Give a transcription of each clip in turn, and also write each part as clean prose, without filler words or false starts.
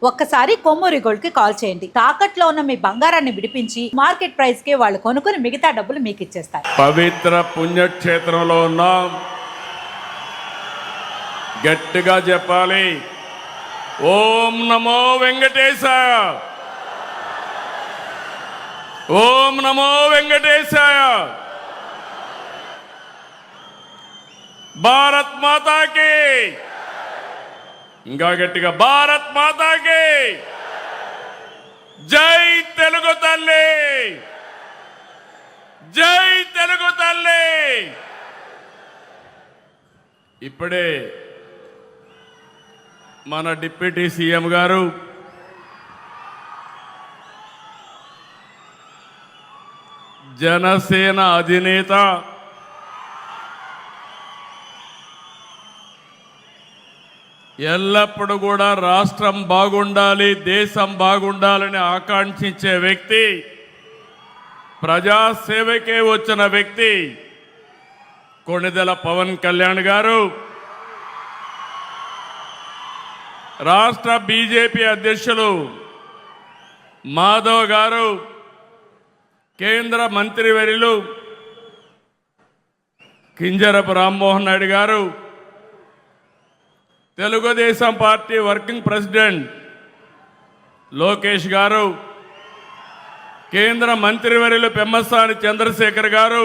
ఒక్కసారి కొమ్మూరి గోల్డ్ కి కాల్ చేయండి. తాకట్లో ఉన్న మీ బంగారాన్ని విడిపించి మార్కెట్ ప్రైస్ కి వాళ్ళు కొనుక్కుని మిగతా డబ్బులు మీకు ఇచ్చేస్తారు. పవిత్ర పుణ్యక్షేత్రంలో ఉన్నాం. గట్టిగా చెప్పాలి, ఓం నమో వెంకటేశాయ, ఓం నమో వెంకటేశాయ. భారత్ మాతాకి, ఇంకా గట్టిగా భారత్ మాతాకి జై తెలుగు తల్లి, జై తెలుగు తల్లి. ఇప్పుడే మన డిప్యూటీ సీఎం గారు జనసేన అధినేత ఎల్లప్పుడూ కూడా రాష్ట్రం బాగుండాలి, దేశం బాగుండాలని ఆకాంక్షించే వ్యక్తి, ప్రజాసేవకే వచ్చిన వ్యక్తి కొణిదెల పవన్ కళ్యాణ్ గారు, రాష్ట్ర బీజేపీ అధ్యక్షులు మాధవ్ గారు, కేంద్ర మంత్రివర్యులు కింజరపు రామ్మోహన్ నాయుడు గారు, Telugu Desam party working president Lokesh గారు, కేంద్ర మంత్రివర్యులు పెమ్మసాని చంద్రశేఖర్ గారు,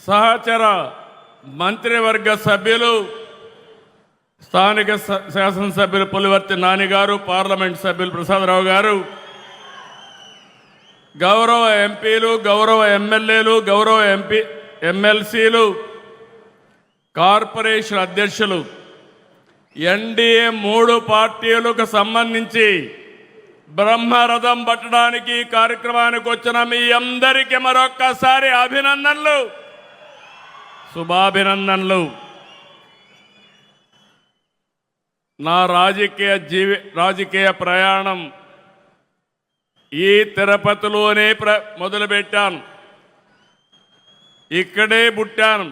సహచర మంత్రివర్గ సభ్యులు, స్థానిక శాసనసభ్యులు పులివర్తి నాని గారు, పార్లమెంట్ సభ్యులు ప్రసాదరావు గారు, గౌరవ ఎంపీలు, గౌరవ ఎమ్మెల్యేలు, గౌరవ ఎమ్మెల్సీలు, కార్పొరేషన్ అధ్యక్షులు, ఎన్డీఏ 3 పార్టీలకు సంబంధించి బ్రహ్మరథం పట్టడానికి కార్యక్రమానికి వచ్చిన మీ అందరికీ మరొక్కసారి అభినందనలు, శుభాభినందనలు. నా రాజకీయ ప్రయాణం ఈ తిరుపతిలోనే మొదలుపెట్టాను, ఇక్కడే పుట్టాను.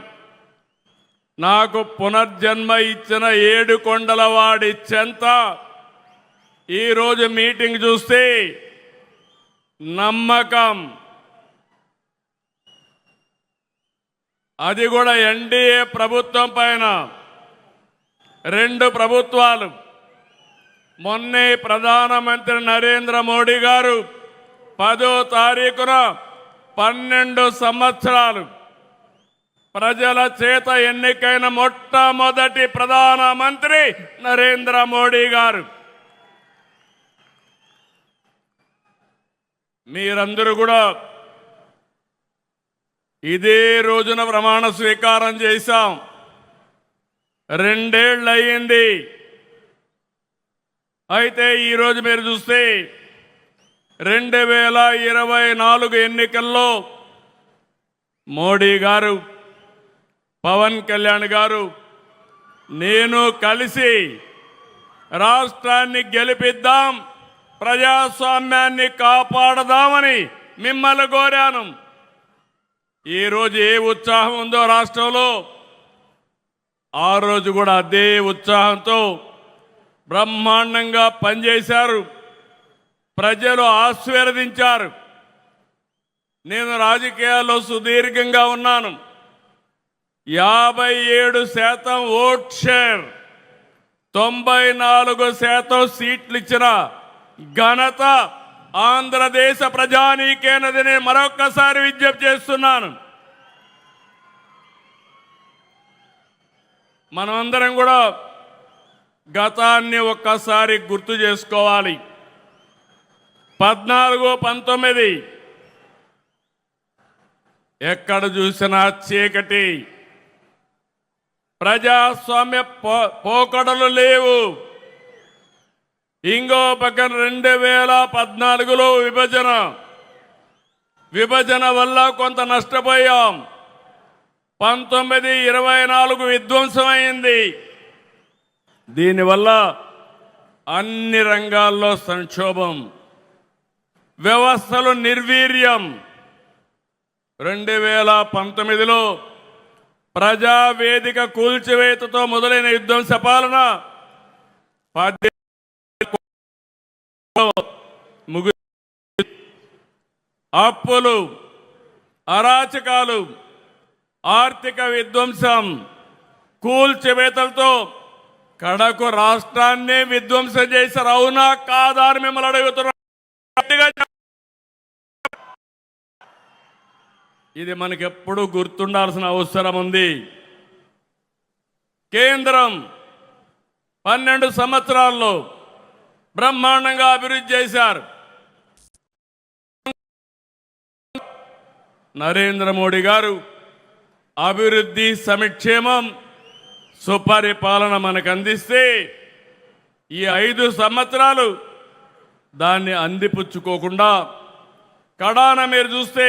నాకు పునర్జన్మ ఇచ్చిన 7 కొండల వాడి చెంత ఈరోజు మీటింగ్ చూస్తే నమ్మకం, అది కూడా ఎన్డీఏ ప్రభుత్వం పైన. 2 ప్రభుత్వాలు, మొన్నే ప్రధానమంత్రి నరేంద్ర మోడీ గారు 10వ తారీఖున 12 సంవత్సరాలు ప్రజల చేత ఎన్నికైన మొట్టమొదటి ప్రధానమంత్రి నరేంద్ర మోడీ గారు. మీరందరూ కూడా ఇదే రోజున ప్రమాణ స్వీకారం చేశాం. 2 ఏళ్ళు అయ్యింది. అయితే ఈరోజు మీరు చూస్తే 2024 ఎన్నికల్లో మోడీ గారు, పవన్ కళ్యాణ్ గారు, నేను కలిసి రాష్ట్రాన్ని గెలిపిద్దాం, ప్రజాస్వామ్యాన్ని కాపాడదామని మిమ్మల్ని కోరాను. ఈరోజు ఏ ఉత్సాహం ఉందో రాష్ట్రంలో, ఆ రోజు కూడా అదే ఉత్సాహంతో బ్రహ్మాండంగా పనిచేశారు, ప్రజలు ఆశీర్వదించారు. నేను రాజకీయాల్లో సుదీర్ఘంగా ఉన్నాను. 57% ఓట్ షేర్, 94% సీట్లు ఇచ్చిన ఘనత ఆంధ్రదేశ ప్రజానీకేనదని మరొక్కసారి విజ్ఞప్తి చేస్తున్నాను. మనమందరం కూడా గతాన్ని ఒక్కసారి గుర్తు చేసుకోవాలి. 14-19 ఎక్కడ చూసినా చీకటి, ప్రజాస్వామ్య పోకడలు లేవు. ఇంకో పక్కన 2014లో విభజన వల్ల కొంత నష్టపోయాం. 19-24 విధ్వంసమైంది. దీనివల్ల అన్ని రంగాల్లో సంక్షోభం, వ్యవస్థలు నిర్వీర్యం. 2019లో ప్రజావేదిక కూల్చివేతతో మొదలైన విధ్వంస పాలన ముగు అప్పులు, అరాచకాలు, ఆర్థిక విధ్వంసం, కూల్చివేతలతో కడకు రాష్ట్రాన్ని విధ్వంసం చేశారు. అవునా కాదా అని మిమ్మల్ని అడుగుతున్నా. ఇది మనకెప్పుడు గుర్తుండాల్సిన అవసరం ఉంది. కేంద్రం 12 సంవత్సరాల్లో బ్రహ్మాండంగా అభివృద్ధి చేశారు. నరేంద్ర మోడీ గారు అభివృద్ధి, సంక్షేమం, సుపరిపాలన మనకు అందిస్తే ఈ 5 సంవత్సరాలు దాన్ని అందిపుచ్చుకోకుండా కడాన మీరు చూస్తే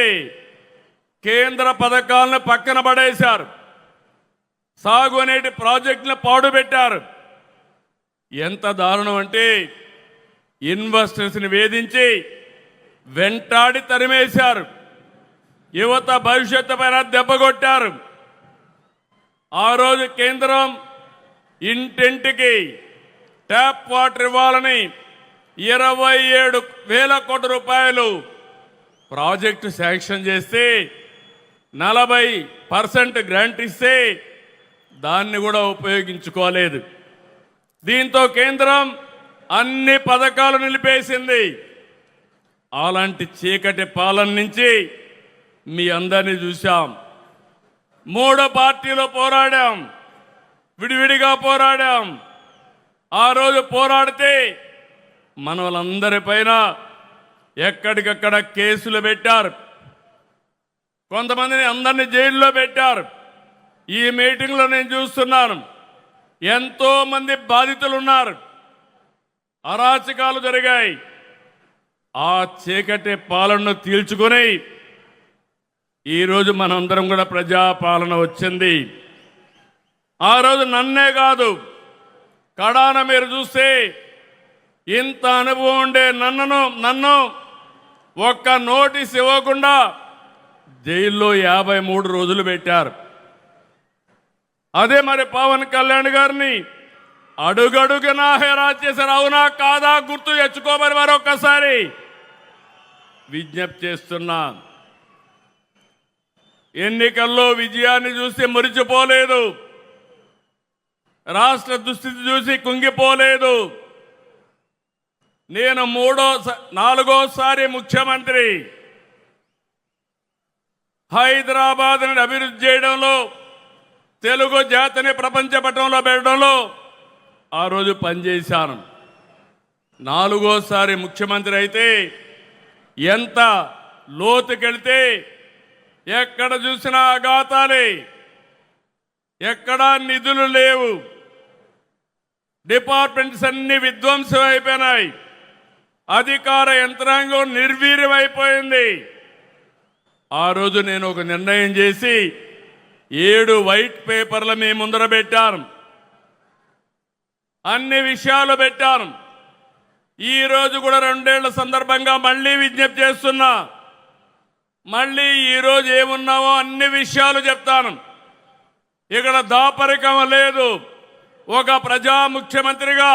కేంద్ర పథకాలను పక్కన పడేశారు. సాగునీటి ప్రాజెక్టులను పాడుపెట్టారు. ఎంత దారుణం అంటే ఇన్వెస్టర్స్ని వేధించి వెంటాడి తరిమేశారు. యువత భవిష్యత్తు పైన దెబ్బకొట్టారు. ఆ రోజు కేంద్రం ఇంటింటికి ట్యాప్ వాటర్ ఇవ్వాలని 27,000 కోట్ల రూపాయలు ప్రాజెక్టు శాంక్షన్ చేస్తే 40% గ్రాంట్ ఇస్తే దాన్ని కూడా ఉపయోగించుకోలేదు. దీంతో కేంద్రం అన్ని పథకాలు నిలిపేసింది. అలాంటి చీకటి పాలన నుంచి మీ అందరినీ చూశాం. 3 పార్టీలు పోరాడాం, విడివిడిగా పోరాడాం. ఆ రోజు పోరాడితే మన వాళ్ళందరిపైన ఎక్కడికక్కడ కేసులు పెట్టారు. కొంతమందిని అందరినీ జైల్లో పెట్టారు. ఈ మీటింగ్లో నేను చూస్తున్నాను, ఎంతో మంది బాధితులు ఉన్నారు. అరాచకాలు జరిగాయి. ఆ చీకటి పాలనను తీల్చుకొని ఈరోజు మనందరం కూడా ప్రజాపాలన వచ్చింది. ఆ రోజు నన్నే కాదు, కడాన మీరు చూస్తే ఇంత అనుభవం ఉండే నన్ను ఒక్క నోటీస్ ఇవ్వకుండా జైల్లో 53 రోజులు పెట్టారు. అదే మరి పవన్ కళ్యాణ్ గారిని అడుగడుగునా హెరాస్ చేశారు. అవునా కాదా గుర్తు తెచ్చుకోమని మరొక్కసారి విజ్ఞప్తి చేస్తున్నా. ఎన్నికల్లో విజయాన్ని చూసి మురిచిపోలేదు, రాష్ట్ర దుస్థితి చూసి కుంగిపోలేదు. నేను 4వ ముఖ్యమంత్రి. హైదరాబాద్ని అభివృద్ధి చేయడంలో, తెలుగు జాతిని ప్రపంచ పటంలో పెట్టడంలో ఆ రోజు పనిచేశాను. 4వ ముఖ్యమంత్రి అయితే ఎంత లోతుకెళ్తే ఎక్కడ చూసినా అఘాతాలే, ఎక్కడా నిధులు లేవు, డిపార్ట్మెంట్స్ అన్ని విధ్వంసం అయిపోయినాయి, అధికార యంత్రాంగం నిర్వీర్యమైపోయింది. ఆ రోజు నేను ఒక నిర్ణయం చేసి 7 వైట్ పేపర్లు మీ ముందర పెట్టాను. అన్ని విషయాలు పెట్టాను. ఈ రోజు కూడా 2 ఏళ్ల సందర్భంగా మళ్ళీ విజ్ఞప్తి చేస్తున్నా. మళ్ళీ ఈరోజు ఏమున్నావో అన్ని విషయాలు చెప్తాను. ఇక్కడ దాపరికం లేదు. ఒక ప్రజా ముఖ్యమంత్రిగా,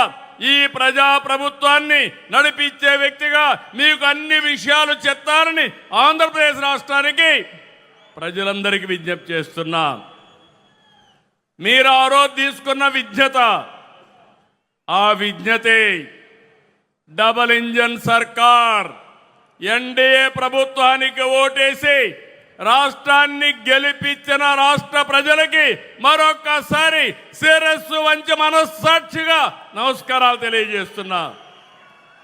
ఈ ప్రజా ప్రభుత్వాన్ని నడిపించే వ్యక్తిగా మీకు అన్ని విషయాలు చెప్తానని ఆంధ్రప్రదేశ్ రాష్ట్రానికి ప్రజలందరికీ విజ్ఞప్తి చేస్తున్నా. మీరు ఆ రోజు తీసుకున్న విజ్ఞత, ఆ విజ్ఞతే డబల్ ఇంజన్ సర్కార్ ఎన్డీఏ ప్రభుత్వానికి ఓటేసి రాష్ట్రాన్ని గెలిపించిన రాష్ట్ర ప్రజలకి మరొక్కసారి శిరస్సు వంచి మనస్సాక్షిగా నమస్కారాలు తెలియజేస్తున్నా.